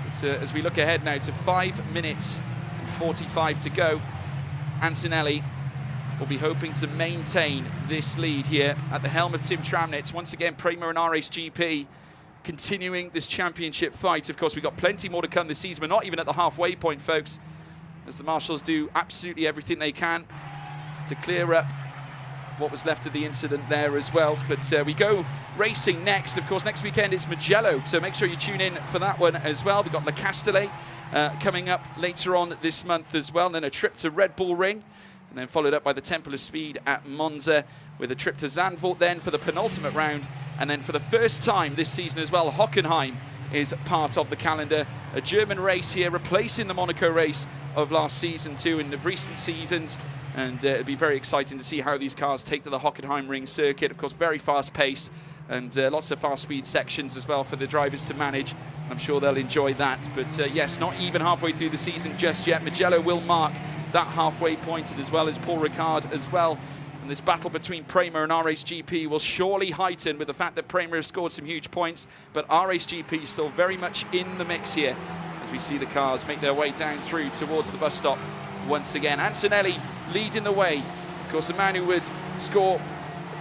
But as we look ahead now to 5 minutes and 45 to go, Antonelli will be hoping to maintain this lead here at the helm of Tim Tramnits. Once again, Prema and RACE GP continuing this championship fight. Of course, we've got plenty more to come this season. We're not even at the halfway point, folks, as the marshals do absolutely everything they can to clear up what was left of the incident there as well. But we go racing next. Of course, next weekend it's Mugello, so make sure you tune in for that one as well. We've got Le Castellet coming up later on this month as well, and then a trip to Red Bull Ring, and then followed up by the Temple of Speed at Monza, with a trip to Zandvoort then for the penultimate round, and then for the first time this season as well, Hockenheim is part of the calendar. A German race here, replacing the Monaco race of last season too, in the recent seasons, and it'll be very exciting to see how these cars take to the Hockenheim Ring circuit. Of course, very fast pace, and lots of fast speed sections as well for the drivers to manage. I'm sure they'll enjoy that. But yes, not even halfway through the season just yet. Mugello will mark that halfway point, and as well as Paul Ricard as well. And this battle between Prema and RACE GP will surely heighten with the fact that Prema has scored some huge points, but RACE GP is still very much in the mix here as we see the cars make their way down through towards the bus stop once again. Antonelli leading the way. Of course, the man who would score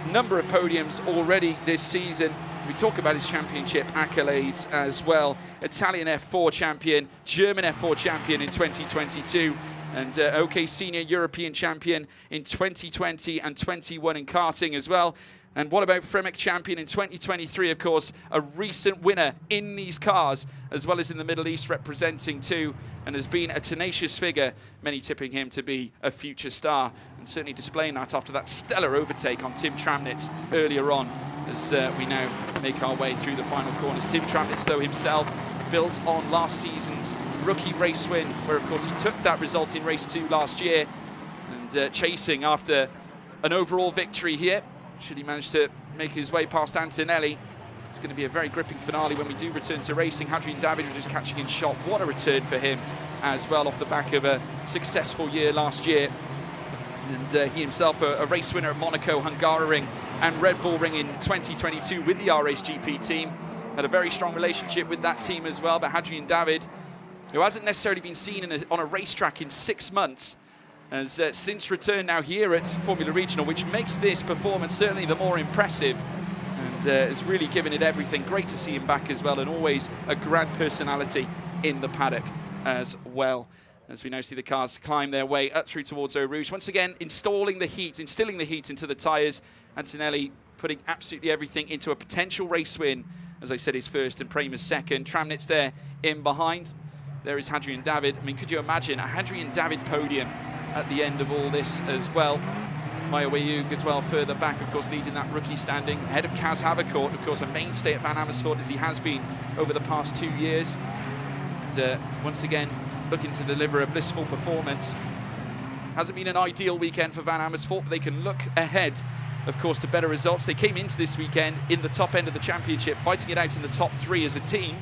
a number of podiums already this season. We talk about his championship accolades as well. Italian F4 champion, German F4 champion in 2022, and OK Senior European champion in 2020 and 21 in karting as well. And what about Fremik champion in 2023? Of course, a recent winner in these cars, as well as in the Middle East representing too, and has been a tenacious figure, many tipping him to be a future star, and certainly displaying that after that stellar overtake on Tim Tramnitz earlier on, as we now make our way through the final corners. Tim Tramnitz, though, himself built on last season's rookie race win, where, of course, he took that result in race 2 last year, and chasing after an overall victory here. Should he manage to make his way past Antonelli, it's going to be a very gripping finale when we do return to racing. Hadrian David just catching in shot. What a return for him as well, off the back of a successful year last year. And he himself a race winner at Monaco, Hungaroring and Red Bull Ring in 2022 with the R-Race GP team. Had a very strong relationship with that team as well. But Hadrian David, who hasn't necessarily been seen on a racetrack in 6 months, has since returned now here at Formula Regional, which makes this performance certainly the more impressive, and has really given it everything. Great to see him back as well, and always a grand personality in the paddock as well. As we now see the cars climb their way up through towards Eau Rouge. Once again, instilling the heat into the tyres. Antonelli putting absolutely everything into a potential race win. As I said, his first and Prama's second. Tramnitz there in behind. There is Hadrian David. I mean, could you imagine a Hadrian David podium at the end of all this as well? Maya Wayug as well further back, of course, leading that rookie standing, ahead of Kaz Havercourt, of course, a mainstay at Van Amersfoort as he has been over the past 2 years. And, once again, looking to deliver a blissful performance. Hasn't been an ideal weekend for Van Amersfoort, but they can look ahead, of course, to better results. They came into this weekend in the top end of the championship, fighting it out in the top 3 as a team.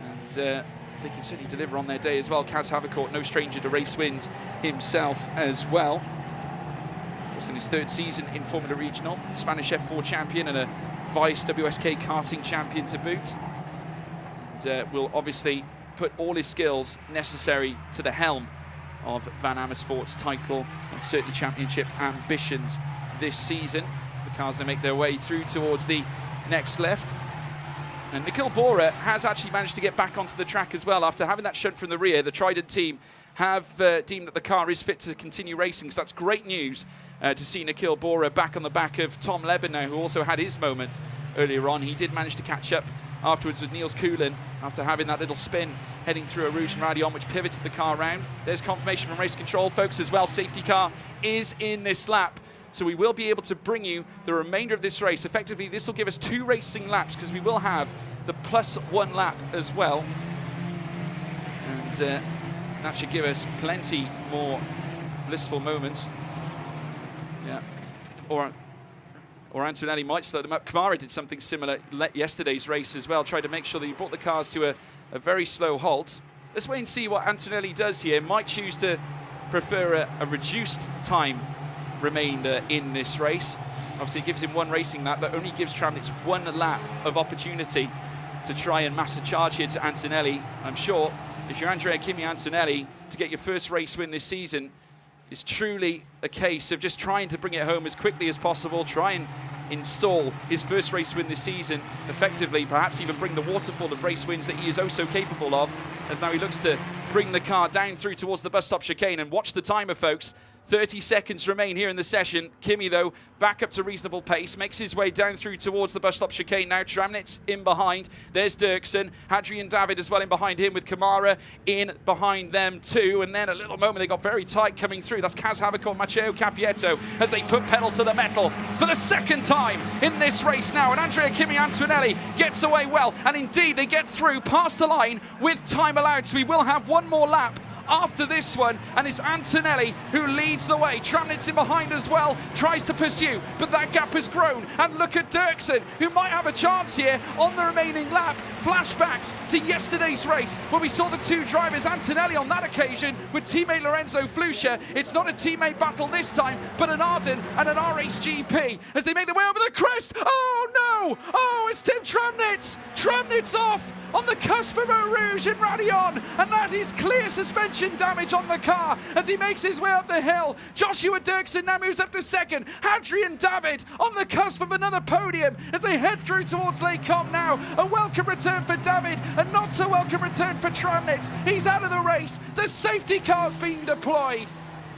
And they can certainly deliver on their day as well. Kaz Havercourt, no stranger to race wins himself as well. Of course, in his 3rd season in Formula Regional, Spanish F4 champion and a Vice WSK karting champion to boot. And will obviously put all his skills necessary to the helm of Van Amersfoort's title and certainly championship ambitions this season, as the cars they make their way through towards the next left. And Nikhil Bora has actually managed to get back onto the track as well. After having that shunt from the rear, the Trident team have deemed that the car is fit to continue racing. So that's great news to see Nikhil Bora back on the back of Tom Leben now, who also had his moment earlier on. He did manage to catch up afterwards with Niels Coulin after having that little spin heading through a Rouge and Radion, which pivoted the car round. There's confirmation from race control, folks, as well. Safety car is in this lap. So we will be able to bring you the remainder of this race. Effectively, this will give us 2 racing laps, because we will have the +1 lap as well. And that should give us plenty more blissful moments. Yeah. Or Antonelli might slow them up. Kamara did something similar yesterday's race as well, tried to make sure that he brought the cars to a very slow halt. Let's wait and see what Antonelli does here. Might choose to prefer a reduced time remainder in this race. Obviously, it gives him 1 racing lap, but only gives Tramnitz 1 lap of opportunity to try and mass a charge here to Antonelli. I'm sure if you're Andrea Kimi Antonelli, to get your first race win this season is truly a case of just trying to bring it home as quickly as possible, try and install his first race win this season effectively, perhaps even bring the waterfall of race wins that he is oh so capable of, as now he looks to bring the car down through towards the bus stop chicane. And watch the timer, folks. 30 seconds remain here in the session. Kimi, though, back up to reasonable pace, makes his way down through towards the bus stop chicane now. Tramnitz in behind. There's Dirksen. Hadrian David as well in behind him, with Kamara in behind them too. And then a little moment, they got very tight coming through. That's Kaz Havercourt, Matteo Capietto, as they put pedal to the metal for the 2nd time in this race now. And Andrea Kimi Antonelli gets away well. And indeed, they get through past the line with time allowed. So we will have 1 more lap after this one, and it's Antonelli who leads the way. Tramnitz in behind as well, tries to pursue, but that gap has grown. And look at Dirksen, who might have a chance here on the remaining lap. Flashbacks to yesterday's race, where we saw the 2 drivers, Antonelli on that occasion with teammate Lorenzo Fluscia. It's not a teammate battle this time, but an Ardennes and an R-Race GP, as they make their way over the crest. Oh no! Oh, it's Tim Tramnitz! Tramnitz off on the cusp of Eau Rouge and Radion, and that is clear suspension damage on the car as he makes his way up the hill. Joshua Dirksen now moves up to 2nd. Hadrian David on the cusp of another podium as they head through towards Les Combes now. A welcome return for David, a not so welcome return for Tramnitz. He's out of the race. The safety car's being deployed.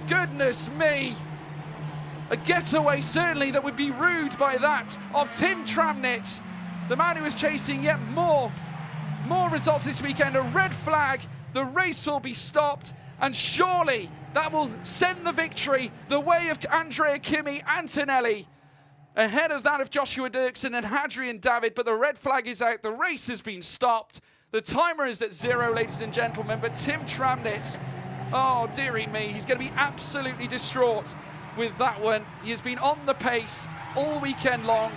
Goodness me. A getaway, certainly, that would be rude by that of Tim Tramnitz, the man who is chasing yet more results this weekend. A red flag, the race will be stopped, and surely that will send the victory the way of Andrea Kimi Antonelli, ahead of that of Joshua Dirksen and Hadrian David. But the red flag is out, the race has been stopped. The timer is at 0, ladies and gentlemen, but Tim Tramnitz, oh dearie me, he's going to be absolutely distraught with that one. He has been on the pace all weekend long,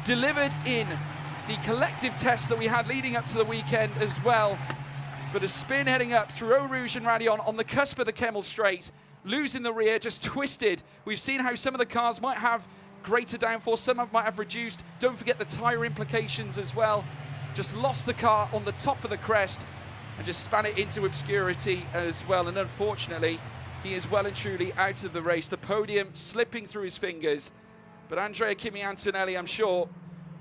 delivered in the collective test that we had leading up to the weekend as well. But a spin heading up through Eau Rouge and Raidillon on the cusp of the Kemmel Straight, losing the rear, just twisted. We've seen how some of the cars might have greater downforce, some might have reduced. Don't forget the tyre implications as well. Just lost the car on the top of the crest and just span it into obscurity as well. And unfortunately, he is well and truly out of the race. The podium slipping through his fingers. But Andrea Kimi Antonelli, I'm sure,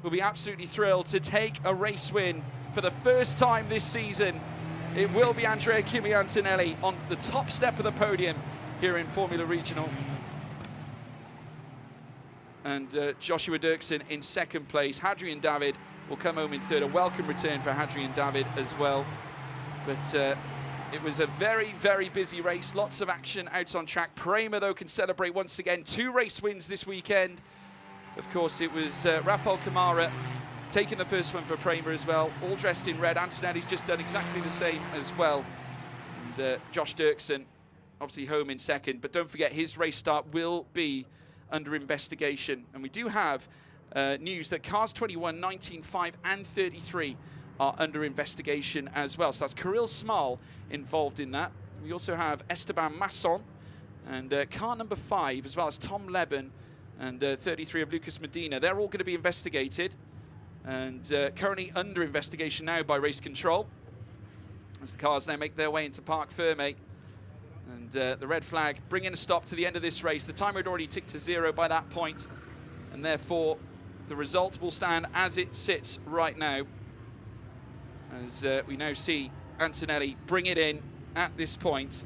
will be absolutely thrilled to take a race win for the first time this season. It will be Andrea Kimi Antonelli on the top step of the podium here in Formula Regional. And Joshua Dirksen in second place. Hadrian David will come home in third. A welcome return for Hadrian David as well. But it was a very, very busy race. Lots of action out on track. Prema, though, can celebrate once again. 2 race wins this weekend. Of course, it was Rafael Camara taking the first one for Prema as well. All dressed in red. Antonelli's just done exactly the same as well. And Josh Dirksen, obviously home in second. But don't forget, his race start will be under investigation. And we do have news that cars 21, 19, 5 and 33 are under investigation as well. So that's Kirill Small involved in that. We also have Esteban Masson and car number 5, as well as Tom Leben and 33 of Lucas Medina. They're all going to be investigated and currently under investigation now by Race Control as the cars now make their way into Parc Fermé. And the red flag bringing a stop to the end of this race. The timer had already ticked to 0 by that point, and therefore the result will stand as it sits right now, as we now see Antonelli bring it in at this point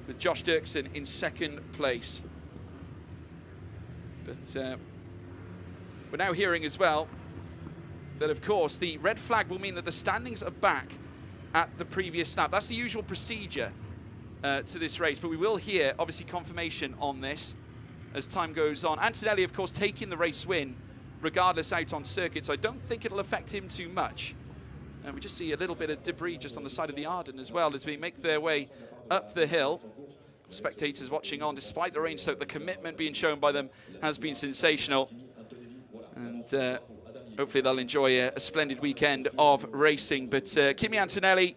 with Josh Dirksen in second place. But we're now hearing as well that, of course, the red flag will mean that the standings are back at the previous snap. That's the usual procedure to this race, but we will hear, obviously, confirmation on this as time goes on. Antonelli, of course, taking the race win, regardless out on circuit, so I don't think it'll affect him too much. And we just see a little bit of debris just on the side of the Ardennes as well as we make their way up the hill. Spectators watching on, despite the rain, so the commitment being shown by them has been sensational. And hopefully they'll enjoy a splendid weekend of racing. But Kimi Antonelli,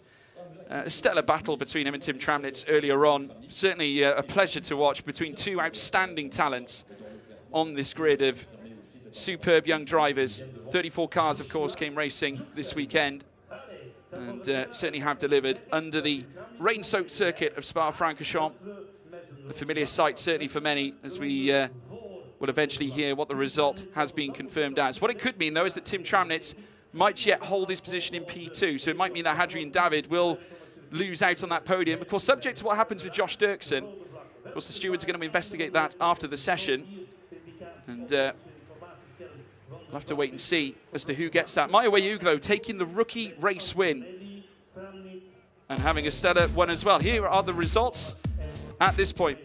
a stellar battle between him and Tim Tramnitz earlier on. Certainly a pleasure to watch between 2 outstanding talents on this grid of superb young drivers. 34 cars, of course, came racing this weekend and certainly have delivered under the rain-soaked circuit of Spa-Francorchamps. A familiar sight, certainly for many, as we will eventually hear what the result has been confirmed as. What it could mean, though, is that Tim Tramnitz might yet hold his position in P2, so it might mean that Hadrian David will lose out on that podium. Of course, subject to what happens with Josh Dirksen. Of course, the stewards are going to investigate that after the session. And we'll have to wait and see as to who gets that. Maya Wayug, though, taking the rookie race win and having a stellar one as well. Here are the results at this point.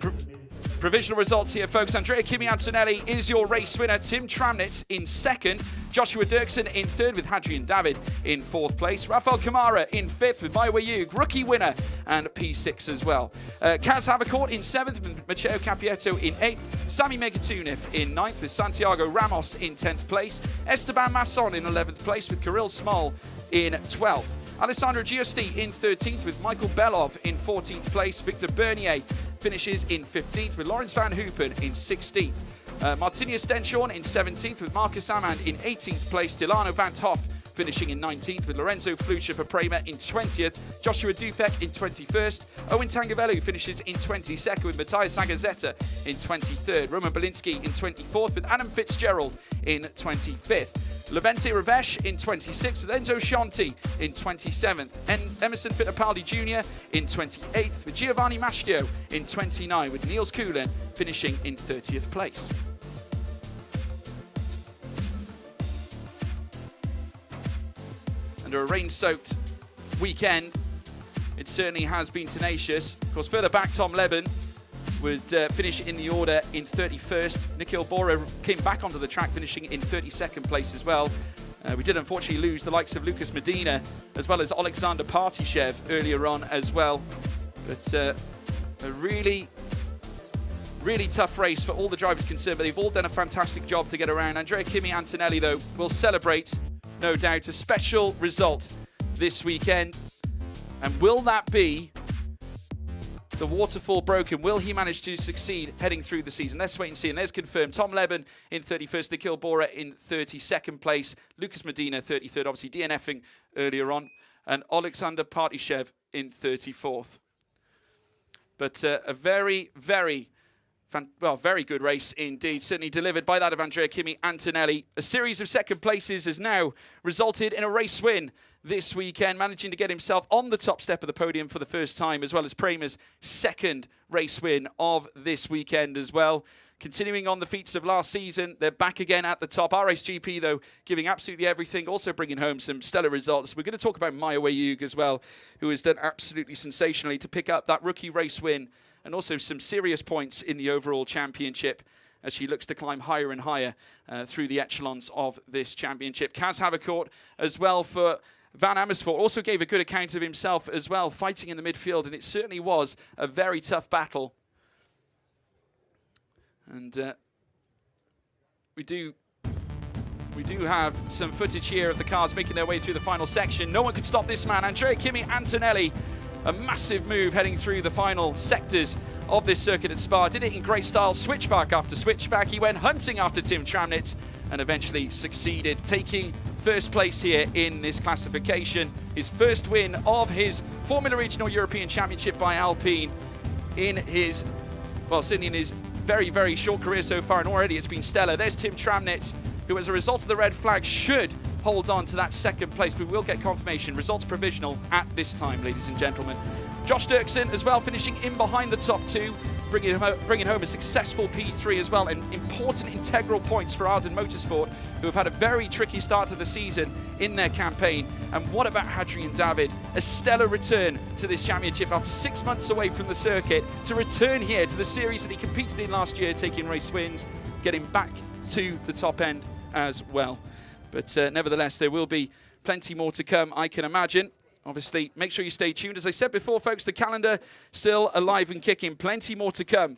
Provisional results here, folks. Andrea Kimi Antonelli is your race winner. Tim Tramnitz in second. Joshua Dirksen in third with Hadrian David in fourth place. Rafael Camara in fifth with Maya Wayug, rookie winner, and P6 as well. Kaz Havercourt in seventh with Matteo Capietto in eighth. Sami Megatunif in ninth with Santiago Ramos in 10th place. Esteban Masson in 11th place with Kirill Small in 12th. Alessandro Giusti in 13th with Michael Belov in 14th place. Victor Bernier finishes in 15th with Lawrence Van Hoopen in 16th. Martinius Stenshorn in 17th with Marcus Amand in 18th place. Delano Van Toff finishing in 19th with Lorenzo Flucher for Prema in 20th. Joshua Dupek in 21st. Owen Tangavelu finishes in 22nd with Matthias Agazetta in 23rd. Roman Belinsky in 24th with Adam Fitzgerald in 25th. Levente Ravesh in 26th with Enzo Scianti in 27th. And Emerson Fittipaldi Jr. in 28th with Giovanni Maschio in 29th with Niels Kuhlen finishing in 30th place. Under a rain-soaked weekend, it certainly has been tenacious. Of course, further back, Tom Leben would finish in the order in 31st. Nikhil Bora came back onto the track, finishing in 32nd place as well. We did unfortunately lose the likes of Lucas Medina as well as Alexander Partyshev earlier on as well. But a really tough race for all the drivers concerned, but they've all done a fantastic job to get around. Andrea Kimi Antonelli, though, will celebrate, no doubt, a special result this weekend. And will that be the waterfall broken? Will he manage to succeed heading through the season? Let's wait and see. And there's confirmed. Tom Leben in 31st, Nikhil Bora in 32nd place, Lucas Medina 33rd, obviously DNFing earlier on, and Alexander Partyshev in 34th. But a very good race indeed, certainly delivered by that of Andrea Kimi Antonelli. A series of second places has now resulted in a race win this weekend, managing to get himself on the top step of the podium for the first time, as well as Prema's second race win of this weekend as well. Continuing on the feats of last season, they're back again at the top. RSGP, though, giving absolutely everything, also bringing home some stellar results. We're going to talk about Maya Wayug as well, who has done absolutely sensationally to pick up that rookie race win and also some serious points in the overall championship as she looks to climb higher and higher through the echelons of this championship. Kaz Havercourt as well for Van Amersfoort also gave a good account of himself as well, fighting in the midfield, and it certainly was a very tough battle. And we do have some footage here of the cars making their way through the final section. No one could stop this man, Andrea Kimi Antonelli. A massive move heading through the final sectors of this circuit at Spa. Did it in great style, switchback after switchback. He went hunting after Tim Tramnitz and eventually succeeded, taking first place here in this classification. His first win of his Formula Regional European Championship by Alpine in his, well, certainly in his very short career so far, and already it's been stellar. There's Tim Tramnitz, who as a result of the red flag should hold on to that second place. We will get confirmation. Results provisional at this time, ladies and gentlemen. Josh Dirksen as well, finishing in behind the top two, bringing home a successful P3 as well, and important integral points for Ardennes Motorsport, who have had a very tricky start to the season in their campaign. And what about Hadrian David? A stellar return to this championship after 6 months away from the circuit, to return here to the series that he competed in last year, taking race wins, getting back to the top end as well. But nevertheless, there will be plenty more to come, I can imagine. Obviously, make sure you stay tuned. As I said before, folks, the calendar still alive and kicking. Plenty more to come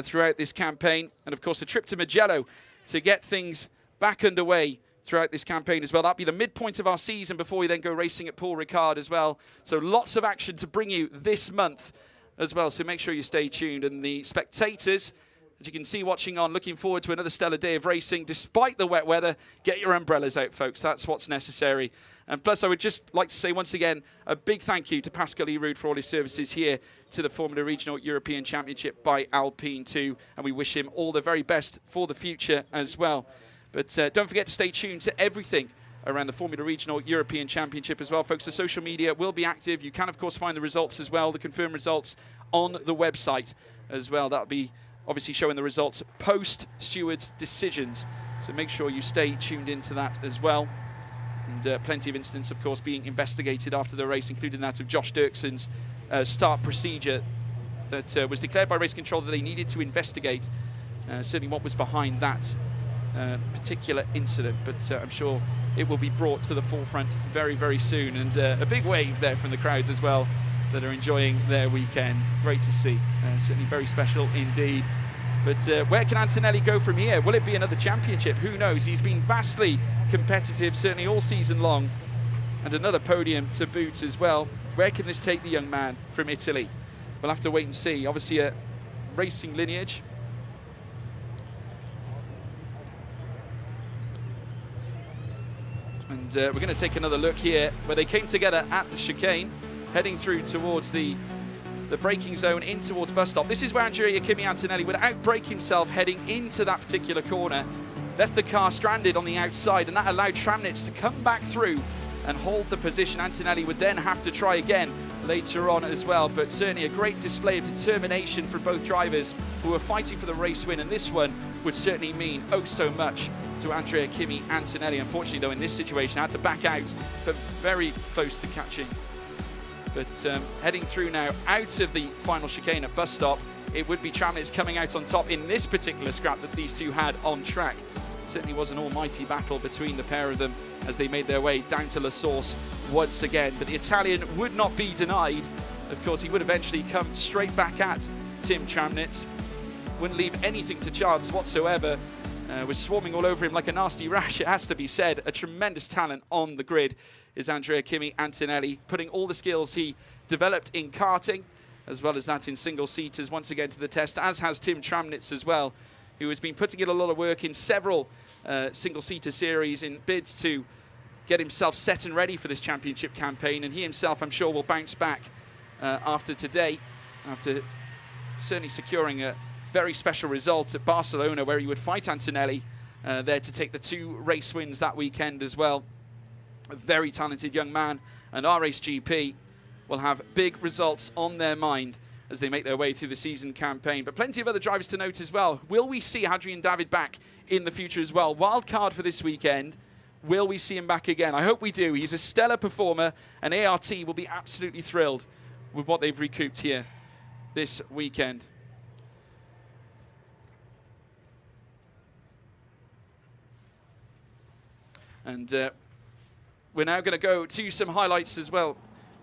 throughout this campaign. And, of course, a trip to Mugello to get things back underway throughout this campaign as well. That'll be the midpoint of our season before we then go racing at Paul Ricard as well. So lots of action to bring you this month as well. So make sure you stay tuned. And the spectators, as you can see watching on, looking forward to another stellar day of racing. Despite the wet weather, get your umbrellas out, folks. That's what's necessary. And plus, I would just like to say once again, a big thank you to Pascal Erud for all his services here to the Formula Regional European Championship by Alpine too. And we wish him all the very best for the future as well. But don't forget to stay tuned to everything around the Formula Regional European Championship as well, folks. The social media will be active. You can, of course, find the results as well, the confirmed results on the website as well. That'll be obviously showing the results post-stewards' decisions. So make sure you stay tuned into that as well. And plenty of incidents, of course, being investigated after the race, including that of Josh Dirksen's start procedure that was declared by race control that they needed to investigate. Certainly what was behind that particular incident. But I'm sure it will be brought to the forefront very soon. And a big wave there from the crowds as well that are enjoying their weekend. Great to see. Certainly very special indeed. But where can Antonelli go from here? Will it be another championship? Who knows? He's been vastly competitive, certainly all season long. And another podium to boot as well. Where can this take the young man from Italy? We'll have to wait and see. Obviously a racing lineage. And we're going to take another look here where they came together at the chicane, heading through towards the braking zone in towards bus stop. This is where Andrea Kimi Antonelli would outbrake himself heading into that particular corner, left the car stranded on the outside, and that allowed Tramnitz to come back through and hold the position. Antonelli would then have to try again later on as well. But certainly a great display of determination from both drivers who were fighting for the race win, and this one would certainly mean oh so much to Andrea Kimi Antonelli. Unfortunately though, in this situation had to back out, but very close to catching. But heading through now out of the final chicane at bus stop, it would be Tramnitz coming out on top in this particular scrap that these two had on track. Certainly was an almighty battle between the pair of them as they made their way down to La Source once again. But the Italian would not be denied. Of course, he would eventually come straight back at Tim Tramnitz. Wouldn't leave anything to chance whatsoever. Was swarming all over him like a nasty rash, it has to be said. A tremendous talent on the grid is Andrea Kimi Antonelli, putting all the skills he developed in karting, as well as that in single-seaters, once again to the test, as has Tim Tramnitz as well, who has been putting in a lot of work in several single-seater series in bids to get himself set and ready for this championship campaign. And he himself, I'm sure, will bounce back after today, after certainly securing a very special result at Barcelona, where he would fight Antonelli there to take the 2 race wins that weekend as well. A very talented young man, and RSGP will have big results on their mind as they make their way through the season campaign. But plenty of other drivers to note as well. Will we see Adrian David back in the future as well? Wild card for this weekend. Will we see him back again? I hope we do. He's a stellar performer, and ART will be absolutely thrilled with what they've recouped here this weekend. And we're now going to go to some highlights as well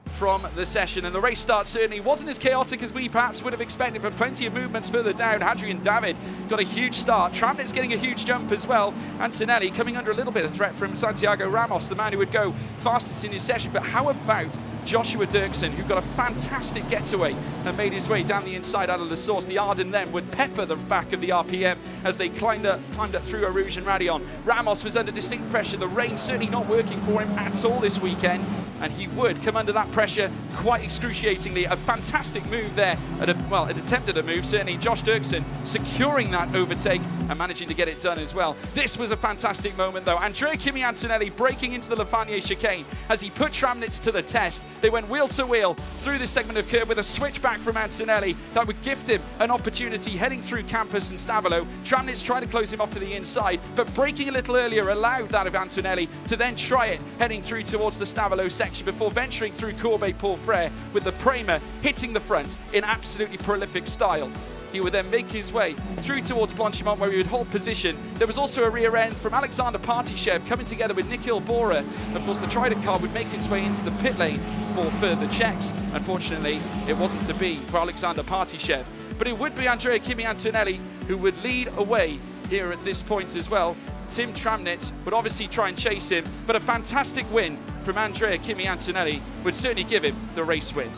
from the session. And the race start certainly wasn't as chaotic as we perhaps would have expected, but plenty of movements further down. Adrian David got a huge start. Tramnitz getting a huge jump as well. Antonelli coming under a little bit of threat from Santiago Ramos, the man who would go fastest in his session. But how about Joshua Dirksen, who got a fantastic getaway and made his way down the inside out of the source? The Ardennes then would pepper the back of the RPM as they climbed up through Rouge and Radion. Ramos was under distinct pressure. The rain certainly not working for him at all this weekend, and he would come under that pressure quite excruciatingly. A fantastic move there, an attempt at a move, certainly. Josh Dirksen securing that overtake and managing to get it done as well. This was a fantastic moment though. Andrea Kimi Antonelli breaking into the Lafanier chicane as he put Tramnitz to the test. They went wheel to wheel through this segment of curb with a switchback from Antonelli that would gift him an opportunity heading through Campus and Stavolo. Tramnitz tried to close him off to the inside, but braking a little earlier allowed that of Antonelli to then try it heading through towards the Stavolo section before venturing through Courbet-Paul Frere with the Prema hitting the front in absolutely prolific style. He would then make his way through towards Blanchimont, where he would hold position. There was also a rear end from Alexander Partyshev coming together with Nikhil Bora. Of course, the Trident car would make its way into the pit lane for further checks. Unfortunately, it wasn't to be for Alexander Partyshev. But it would be Andrea Kimi Antonelli who would lead away here at this point as well. Tim Tramnitz would obviously try and chase him, but a fantastic win from Andrea Kimi Antonelli would certainly give him the race win.